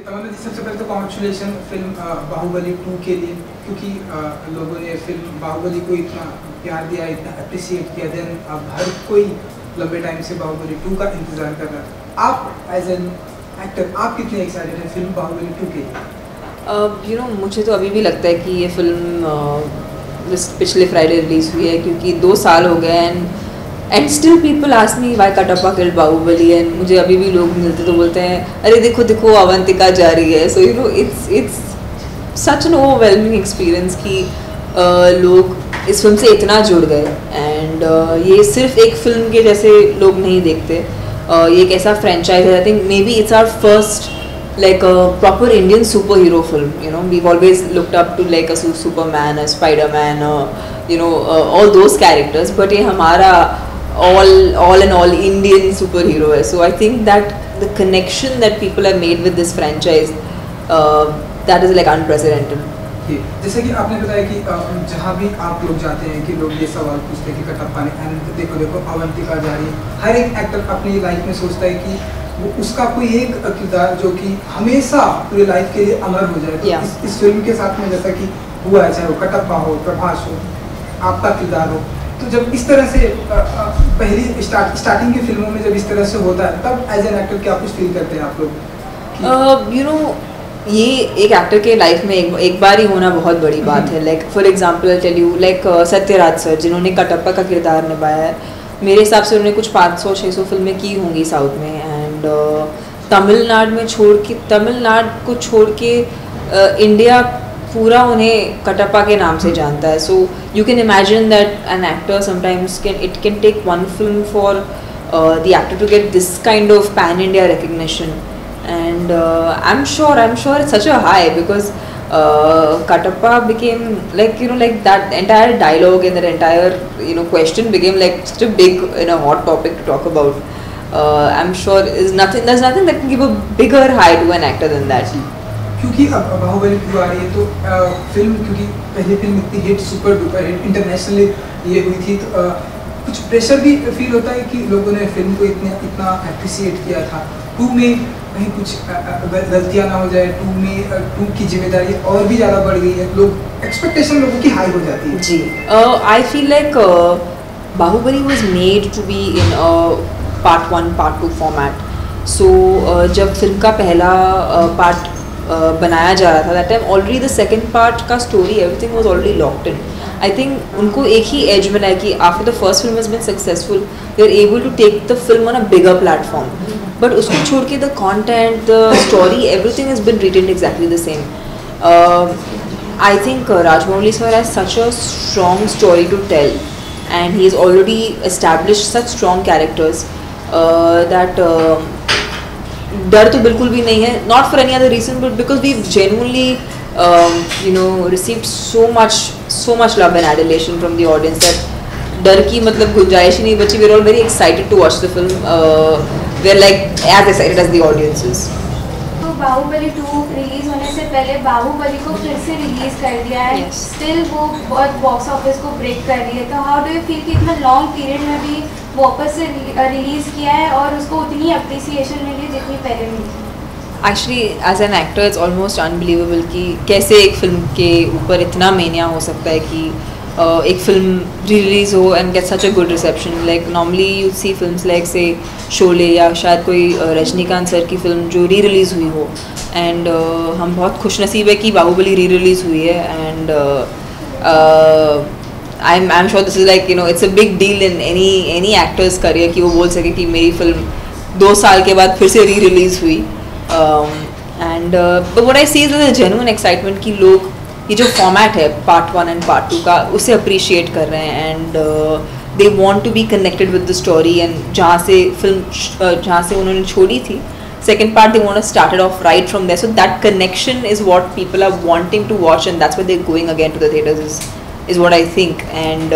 तमन्ना जी, सबसे पहले तो कॉन्ग्रेचुलेशन फिल्म बाहुबली 2 के लिए, क्योंकि लोगों ने फिल्म बाहुबली को इतना प्यार दिया, इतना अप्रिशिएट किया। देन अब हर कोई लंबे टाइम से बाहुबली 2 का इंतजार कर रहा है। आप एज एन एक्टर आप कितने एक्साइटेड हैं फिल्म बाहुबली 2 के लिए? मुझे तो अभी भी लगता है कि ये फिल्म पिछले फ्राइडे रिलीज़ हुई है, क्योंकि 2 साल हो गए and still people ask me why Kattappa killed Baahubali. And मुझे अभी भी लोग मिलते तो बोलते हैं अरे देखो देखो अवंतिका जा रही है। So it's such an overwhelming experience कि लोग इस फिल्म से इतना जुड़ गए। एंड ये सिर्फ एक फिल्म के जैसे लोग नहीं देखते, ये एक ऐसा फ्रेंचाइज है। I think maybe it's our first like a proper Indian superhero film. We've always looked up to like a Superman, a Spider-Man, all those characters, but ये हमारा all in all Indian superhero है. So I think that the connection that people have made with this franchise, that is like unprecedented. जैसे कि आपने बताया कि जहाँ भी आप लोग जाते हैं कि लोग ये सवाल पूछते हैं कि कटप्पा ने देखो देखो अवंतिका जा रही है। हर एक एक्टर अपनी लाइफ में सोचता है कि वो उसका कोई एक किरदार जो कि हमेशा पूरी लाइफ के लिए अमर हो जाए। तो इस फिल्म के साथ में जैसा कि हुआ है, चाहे वो कटप्पा हो, प्रभास हो, आपका किरदार हो, तो जब इस तरह से पहली स्टार्टिंग की फिल्मों में जब इस तरह से होता है, तब एज एन एक्टर क्या कुछ फील करते हैं आप लोग? ये एक एक्टर के लाइफ में एक बार ही होना बहुत बड़ी बात है। Like for example I tell you, like Sathyaraj sir जिन्होंने कटप्पा का किरदार निभाया है, मेरे हिसाब से उन्होंने कुछ 500-600 फिल्में की होंगी साउथ में। एंड तमिलनाडु को छोड़ के इंडिया पूरा उन्हें कटप्पा के नाम से जानता है। So you can imagine that an actor sometimes it can take one film for the actor to get this kind of pan India recognition. And I'm sure it's such a high because Katappa became like that entire dialogue and that entire question became like such a big hot topic to talk about. I'm sure there's nothing that can give a bigger high to an actor than that. क्योंकि अब बाहुबली 2 आ रही है, तो film क्योंकि पहली film इतनी hit, super duper hit internationally ये हुई थी, तो कुछ प्रेशर भी फील होता है कि लोगों ने फिल्म को इतना अप्रिशिएट किया था। 2 में कहीं कुछ गलतियाँ ना हो जाए, 2 की जिम्मेदारी और भी ज़्यादा बढ़ गई है, लोग एक्सपेक्टेशन लोगों की हाई हो जाती है। जी, I feel like Baahubali was made to be in part 1 part 2 format. So जब फिल्म का पहला पार्ट बनाया जा रहा था, that time already the second part का story everything was already locked in. I think उनको एक ही एज मिला है कि after the first film has been successful, they are able to take the film on a bigger platform. But उसको छोड़ के the content, the story, everything has been retained exactly the same. I think Rajamouli sir has such a strong story to tell and he has already established such strong characters that डर तो बिल्कुल भी नहीं है, not for any other reason but because we've genuinely received so much love and adulation from the audience that डर की मतलब गुंजाइश ही नहीं बची। we're all very excited to watch the film. We're like as excited as the audience is. Baahubali 2 release होने से पहले बाहुबली को फिर से रिलीज कर दिया है। स्टिल वो बहुत बॉक्स ऑफिस को ब्रेक कर रही है, तो हाउ डू यू फील कि इतना लॉन्ग पीरियड में भी वापस से रिलीज किया है और उसको उतनी अप्रिसिएशन मिली जितनी पहले मिली? Actually as an actor it's almost unbelievable कि कैसे एक फिल्म के ऊपर इतना मेनिया हो सकता है कि एक फिल्म रिलीज़ हो and get such a good reception. Like normally you see films like say Sholay या शायद कोई रजनीकांत सर की फिल्म जो री रिलीज़ हुई हो, एंड हम बहुत खुशनसीब है कि बाहुबली री रिलीज़ हुई है। And I am sure this is like it's a big deal in any actors career कि वो बोल सके कि मेरी फिल्म 2 साल के बाद फिर से री रिलीज़ हुई। And but what I see is a genuine excitement कि लोग ये जो फॉर्मेट है पार्ट 1 एंड पार्ट 2 का उसे अप्रिशिएट कर रहे हैं and they want to be connected with the story. And जहाँ से उन्होंने छोड़ी थी second part, they want to start it off right from there. So that connection is what people are wanting to watch and that's why they are going again to the theatres is what I think. And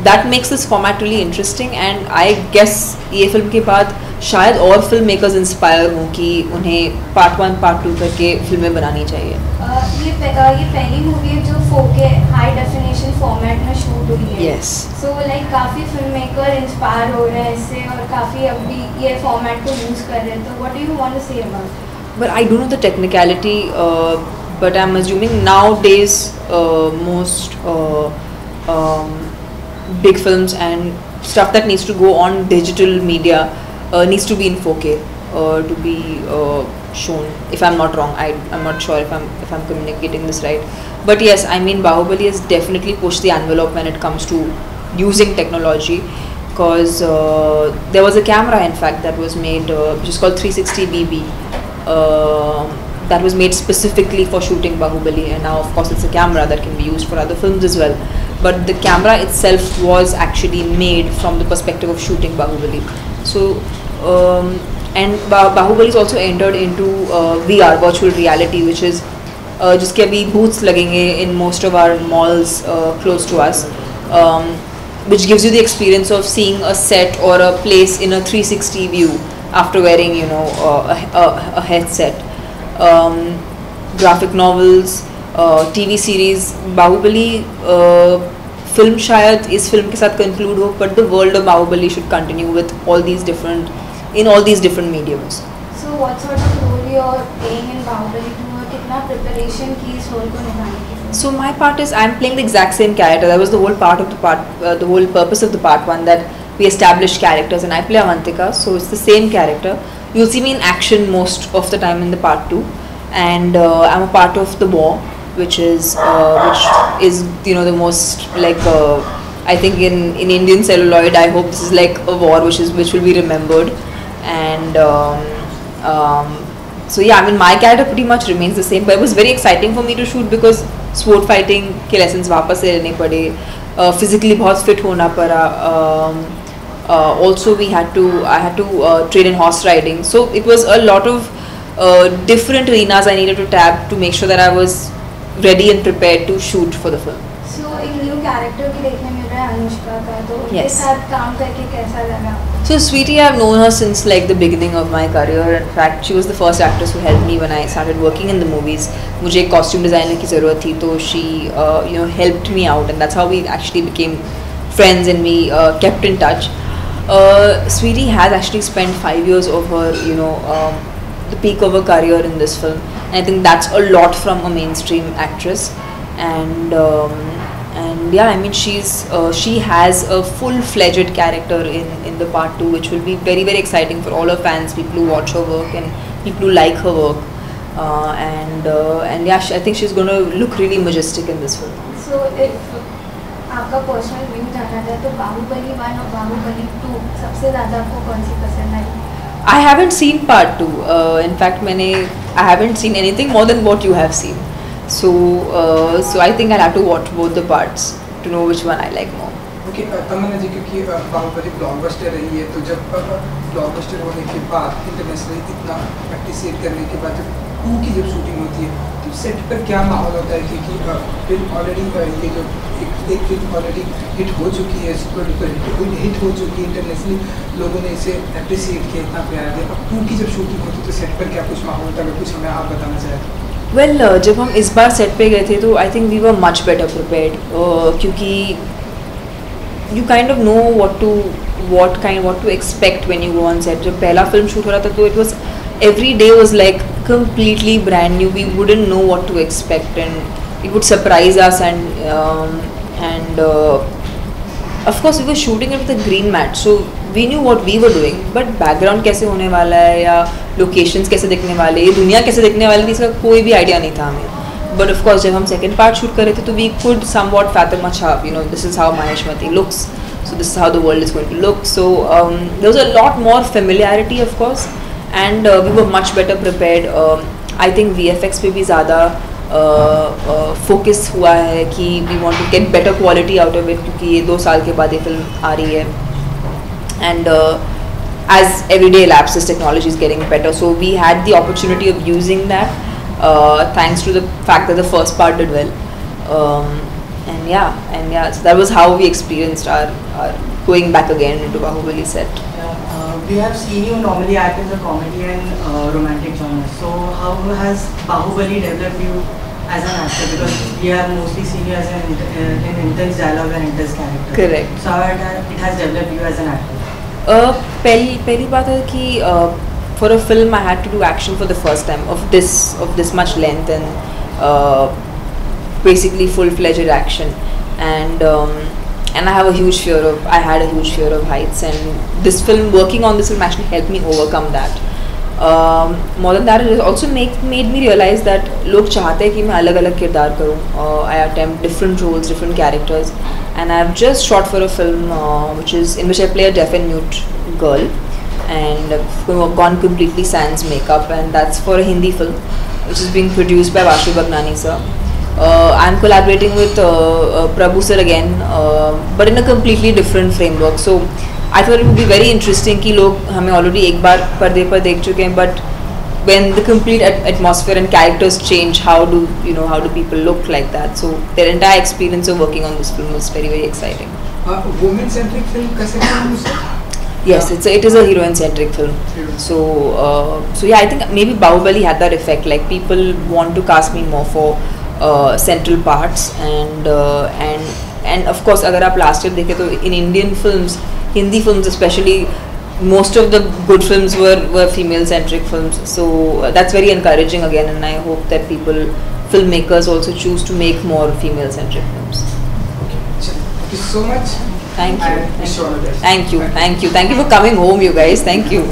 that makes this format really interesting. And I guess ये film के बाद शायद और film makers inspire हों कि उन्हें part 1 part 2 करके फिल्में बनानी चाहिए। ये पहली मूवी है जो 4K हाई डेफिनेशन फॉर्मेट में शूट हुई है। यस, सो लाइक काफ़ी फिल्म मेकर इंस्पायर हो रहे हैं इससे और काफ़ी अब भी ये फॉर्मेट को यूज़ कर रहे हैं, तो what do you want to say about? But I don't know the technicality, but I'm assuming nowadays most big films and stuff that needs to go on digital media needs to be in 4K to be shown. If I'm not wrong, I'm not sure if I'm communicating this right. But yes, I mean Bahubali has definitely pushed the envelope when it comes to using technology. Because there was a camera, in fact, that was made, which is called 360 BB, that was made specifically for shooting Bahubali, and now of course it's a camera that can be used for other films as well. But the camera itself was actually made from the perspective of shooting Bahubali. So, and Bahubali is also entered into VR, virtual reality, which is जिसके अभी booths लगेंगे in most of our malls close to us. Which gives you the experience of seeing a set or a place in a 360 view after wearing, you know, a headset. Graphic novels, TV series, Bahubali film शायद इस film के साथ conclude हो, but the world of Bahubali should continue with all these different mediums. So what sort of role you're playing in Bahubali 2 और कितना preparation की इस role को निभाने के लिए? So my part is I'm playing the exact same character. That was the whole the whole purpose of the part 1, that we established characters, and I play Avantika. So it's the same character. You'll see me in action most of the time in the part 2, and I'm a part of the war, which is you know the most like I think in Indian celluloid. I hope this is like a war which will be remembered, and so yeah, I mean my character pretty much remains the same, but it was very exciting for me to shoot because sword fighting के lessons वापस से लेने पड़े, physically बहुत fit होना पड़ा. Also I had to train in horse riding, so it was a lot of different arenas I needed to tap to make sure that I was ready and prepared to shoot for the film. So एक new character भी देखने मिल रहा है अनुष्का का, तो उनके Yes. साथ काम करके कैसा लगा? So Sweetie, I've known her since like the beginning of my career. In fact, she was the first actress who helped me when I started working in the movies. मुझे एक costume designer की ज़रूरत थी, तो she you know helped me out, and that's how we actually became friends and we kept in touch. Sweetie has actually spent 5 years of her the peak of her career in this film, and I think that's a lot from a mainstream actress. And yeah, I mean she has a full-fledged character in the part 2, which will be very, very exciting for all her fans, people who watch her work and people who like her work. And yeah, I think she's going to look really majestic in this film. So if आपका personal view जानना है तो बाहुबली 1 और बाहुबली 2 सबसे ज़्यादा आपको कौन सी पसंद आई? I haven't seen part 2. In fact, I haven't seen anything more than what you have seen. So I think I'll have to watch both the parts to know which one I like more. Okay, तमन्ना जी, क्योंकि Baahubali blockbuster रही है, तो जब blockbuster होने के बाद internationally इतना appreciate करने के बाद जब 2 की जब शूटिंग होती है, तो सेट पर क्या माहौल होता है? क्योंकि फिल्म ऑलरेडी ये जो एक फिल्म ऑलरेडी हिट हो चुकी है, सुपर डुपर हिट हो चुकी है, इंटरनेशनली लोगों ने इसे अप्रिशिएट किया, इतना प्यार दिया. अब 2 की जब शूटिंग होती है तो सेट पर क्या कुछ माहौल होता है? अगर कुछ हमें आप बताना चाहें. Well, जब हम इस बार सेट पे गए थे तो I think we were much better prepared, क्योंकि you kind of know what to expect when you go on set. जब पहला फिल्म शूट हो रहा था तो it was every day was like completely brand new. We wouldn't know what to expect, and it would surprise us, and of course we were shooting it with a green mat, so we knew what we were doing, but background कैसे होने वाला है या locations कैसे दिखने वाले, ये दुनिया कैसे दिखने वाली थी, इसका कोई भी idea नहीं था हमें. But of course जब हम second part shoot कर रहे थे तो we could somewhat fathom अच्छा, this is how Maheshmati looks, so this is how the world is going to look. So there was a lot more familiarity of course, and we were much better prepared. I think VFX पे भी ज़्यादा focus हुआ है कि we want to get better quality out of it, क्योंकि ये 2 साल के बाद ये फिल्म आ रही है, and as every day elapses technology is getting better, so we had the opportunity of using that thanks to the fact that the first part did well, and yeah, so that was how we experienced our going back again into Bahubali set. We have seen you normally act as a comedy and romantic genre. So how has Bahubali developed you as an actor? Because we have mostly seen you as an intense dialogue and intense character. Correct. So how it has developed you as an actor? पहली बात है कि for a film I had to do action for the first time of this much length and basically full-fledged action, and I had a huge fear of heights, and this film, working on this film actually helped me overcome that. More than that, it also made me realize that लोग चाहते हैं कि मैं अलग-अलग किरदार करूँ. I attempt different roles, different characters, and I've just shot for a film in which I play a deaf and mute girl, and I've gone completely sans makeup, and that's for a Hindi film which is being produced by Vasu Bagnani sir. I'm collaborating with Prabhu sir again, but in a completely different framework. So I thought it would be very interesting कि लोग हमें already एक बार पर्दे पर देख चुके हैं, but when the complete atmosphere and characters change, how do people look like that? So their entire experience of working on this film was very, very exciting. Women-centric film कैसे film उसे? Yes, it is a heroine-centric film. So yeah, I think maybe Bahubali had that effect. Like people want to cast me more for central parts, and of course अगर आप last year देखें तो in Indian films, Hindi films especially, most of the good films were female-centric films. So that's very encouraging again, and I hope that filmmakers also choose to make more female-centric films. Thank you so much. Thank you. And wish you all the best. Thank you for coming home, you guys. Thank you.